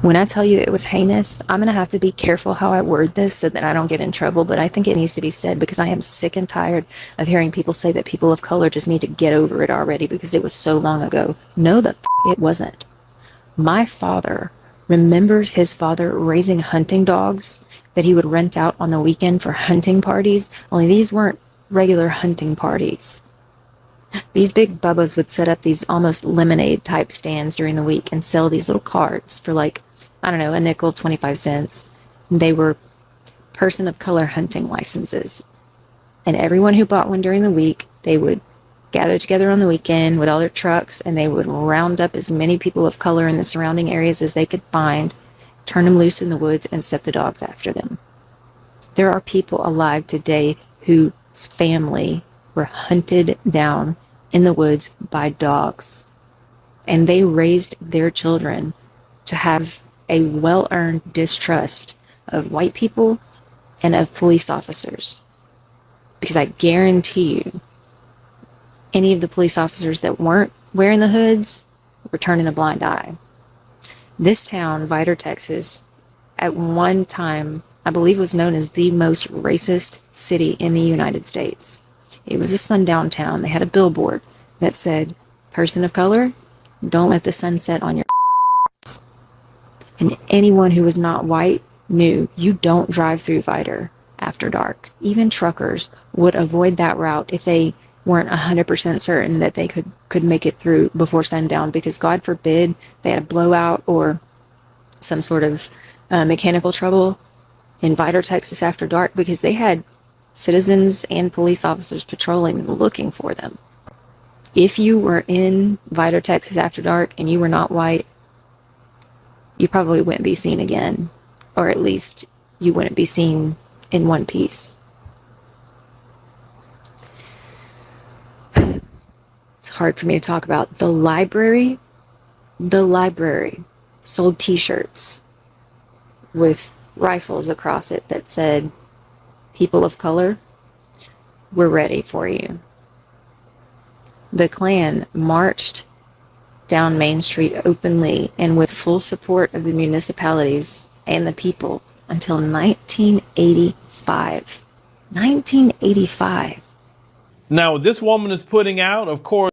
When I tell you it was heinous, I'm going to have to be careful how I word this so that I don't get in trouble, but I think it needs to be said because I am sick and tired of hearing people say that people of color just need to get over it already because it was so long ago. No, it wasn't. My father remembers his father raising hunting dogs that he would rent out on the weekend for hunting parties, only these weren't regular hunting parties. These big bubbas would set up these almost lemonade type stands during the week and sell these little cards for like, I don't know, a nickel, 25 cents. They were person of color hunting licenses. And everyone who bought one during the week, they would gather together on the weekend with all their trucks and they would round up as many people of color in the surrounding areas as they could find, turn them loose in the woods, and set the dogs after them. There are people alive today whose family were hunted down in the woods by dogs, and they raised their children to have a well-earned distrust of white people and of police officers. Because I guarantee you, any of the police officers that weren't wearing the hoods were turning a blind eye. This town, Vidor, Texas, at one time, I believe was known as the most racist city in the United States. It was a sundown town. They had a billboard that said, "Person of color, don't let the sun set on your ass." And anyone who was not white knew you don't drive through Vidor after dark. Even truckers would avoid that route if they weren't 100% certain that they could make it through before sundown, because God forbid they had a blowout or some sort of mechanical trouble in Vidor, Texas after dark, because they had citizens and police officers patrolling looking for them. If you were in Vidor, Texas after dark and you were not white, you probably wouldn't be seen again, or at least you wouldn't be seen in one piece. It's hard for me to talk about. The library sold t-shirts with rifles across it that said, "People of color, we're ready for you." The Klan marched down Main Street openly and with full support of the municipalities and the people until 1985. 1985. Now, this woman is putting out, of course,